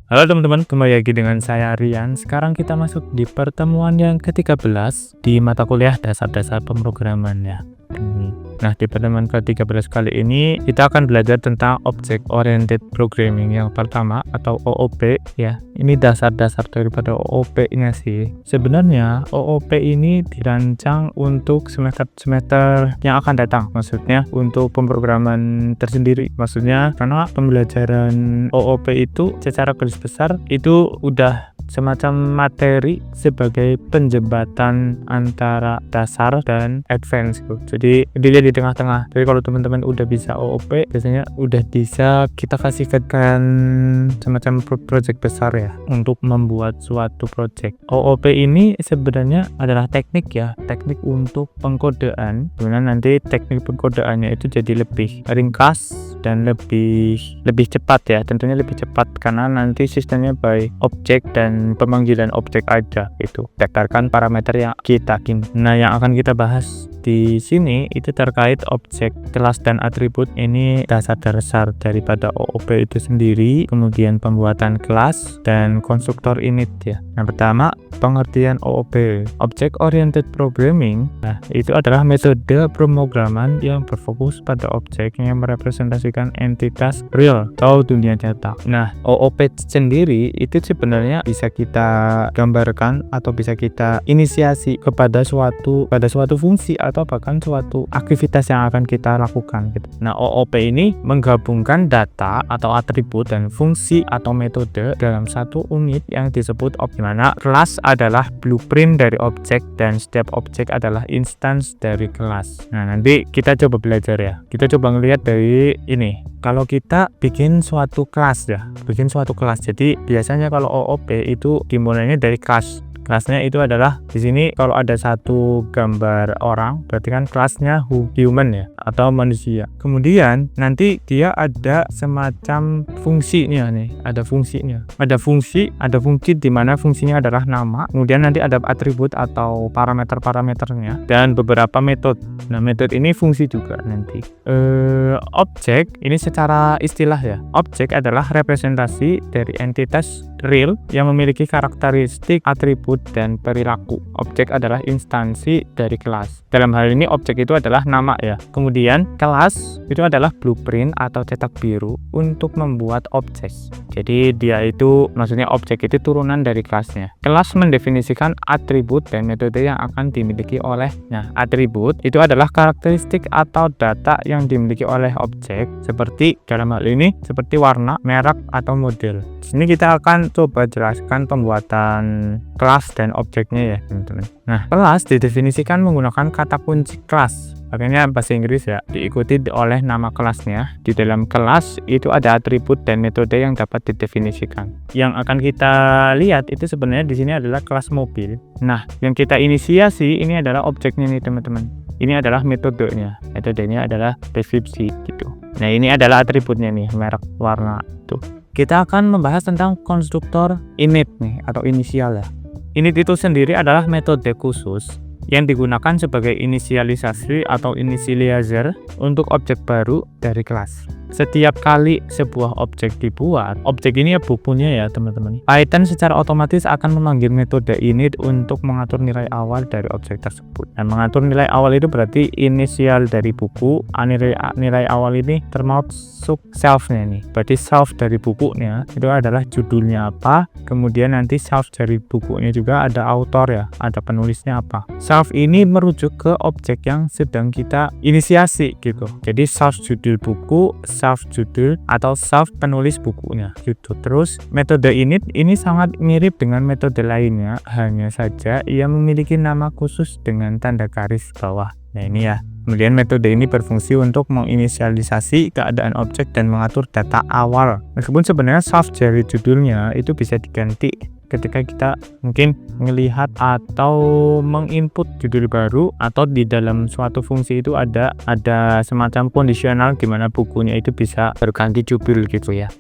Halo teman-teman, kembali lagi dengan saya Rian. Sekarang kita masuk di pertemuan yang ke-13 di mata kuliah dasar-dasar pemrograman ya. Nah, di pertemuan ke-13 kali ini kita akan belajar tentang Object Oriented Programming yang pertama atau OOP ya. Ini dasar-dasar daripada OOP-nya sih. Sebenarnya OOP ini dirancang untuk semester-semester yang akan datang. Maksudnya untuk pemrograman tersendiri. Maksudnya karena pembelajaran OOP itu secara garis besar itu udah semacam materi sebagai penjembatan antara dasar dan advance gitu. Jadi dilihat di tengah-tengah. Jadi kalau teman-teman udah bisa OOP, biasanya udah bisa kita kasihkan semacam project besar ya untuk membuat suatu project. OOP ini sebenarnya adalah teknik ya, teknik untuk pengkodean. Kemudian nanti teknik pengkodeannya itu jadi lebih ringkas dan lebih cepat ya, tentunya lebih cepat karena nanti sistemnya by object dan pemanggilan objek aja itu berdasarkan parameter yang kita ingin. Nah, yang akan kita bahas di sini itu terkait objek, kelas dan atribut. Ini dasar-dasar daripada OOP itu sendiri, kemudian pembuatan kelas dan konstruktor init ya. Yang pertama, pengertian OOP, Object Oriented Programming. Nah, itu adalah metode pemrograman yang berfokus pada objek yang merepresentasikan entitas real atau dunia nyata. Nah, OOP sendiri itu sebenarnya bisa kita gambarkan atau bisa kita inisiasi kepada suatu fungsi atau bahkan suatu aktivitas yang akan kita lakukan gitu. Nah, OOP ini menggabungkan data atau atribut dan fungsi atau metode dalam satu unit yang disebut objek, mana kelas adalah blueprint dari objek dan setiap objek adalah instance dari kelas. Nah, nanti kita coba belajar ya. Kita coba ngelihat dari ini. Kalau kita bikin suatu kelas ya, jadi biasanya kalau OOP itu dimulainya dari kelas. Kelasnya itu adalah di sini kalau ada satu gambar orang berarti kan kelasnya human ya atau manusia. Kemudian nanti dia ada semacam fungsinya nih, ada fungsi di mana fungsinya adalah nama. Kemudian nanti ada atribut atau parameternya dan beberapa metode. Nah, metode ini fungsi juga nanti. Objek ini secara istilah ya. Objek adalah representasi dari entitas real yang memiliki karakteristik, atribut, dan perilaku. Objek adalah instansi dari kelas. Dalam hal ini objek itu adalah nama ya. Kemudian kelas itu adalah blueprint atau cetak biru untuk membuat objek. Jadi dia itu maksudnya objek itu turunan dari kelasnya. Kelas mendefinisikan atribut dan metode yang akan dimiliki olehnya. Atribut itu adalah karakteristik atau data yang dimiliki oleh objek seperti dalam hal ini seperti warna, merek, atau model. Di sini kita akan coba jelaskan pembuatan kelas dan objeknya ya teman-teman. Nah, kelas didefinisikan menggunakan kata kunci kelas. Makanya bahasa Inggris ya, diikuti oleh nama kelasnya. Di dalam kelas itu ada atribut dan metode yang dapat didefinisikan. Yang akan kita lihat itu sebenarnya di sini adalah kelas mobil. Nah, yang kita inisiasi ini adalah objeknya nih teman-teman. Ini adalah metodenya. Metodenya adalah deskripsi gitu. Nah, ini adalah atributnya nih, merek, warna tuh. Kita akan membahas tentang konstruktor init nih atau inisial ya. Init itu sendiri adalah metode khusus yang digunakan sebagai inisialisasi atau initializer untuk objek baru dari kelas. Setiap kali sebuah objek dibuat, objek ini ya bukunya ya teman-teman. Python secara otomatis akan memanggil metode init untuk mengatur nilai awal dari objek tersebut. Dan mengatur nilai awal itu berarti inisial dari buku. Nilai awal ini termasuk self-nya nih. Berarti self dari bukunya itu adalah judulnya apa. Kemudian nanti self dari bukunya juga ada author ya, ada penulisnya apa. Self ini merujuk ke objek yang sedang kita inisiasi gitu. Jadi self judul buku, self judul atau self penulis bukunya gitu. Terus metode init ini sangat mirip dengan metode lainnya, hanya saja ia memiliki nama khusus dengan tanda garis bawah. Nah, ini ya. Kemudian metode ini berfungsi untuk menginisialisasi keadaan objek dan mengatur data awal. Meskipun sebenarnya self dari judulnya itu bisa diganti ketika kita mungkin melihat atau menginput judul baru atau di dalam suatu fungsi itu ada semacam kondisional di mana bukunya itu bisa berganti judul gitu ya.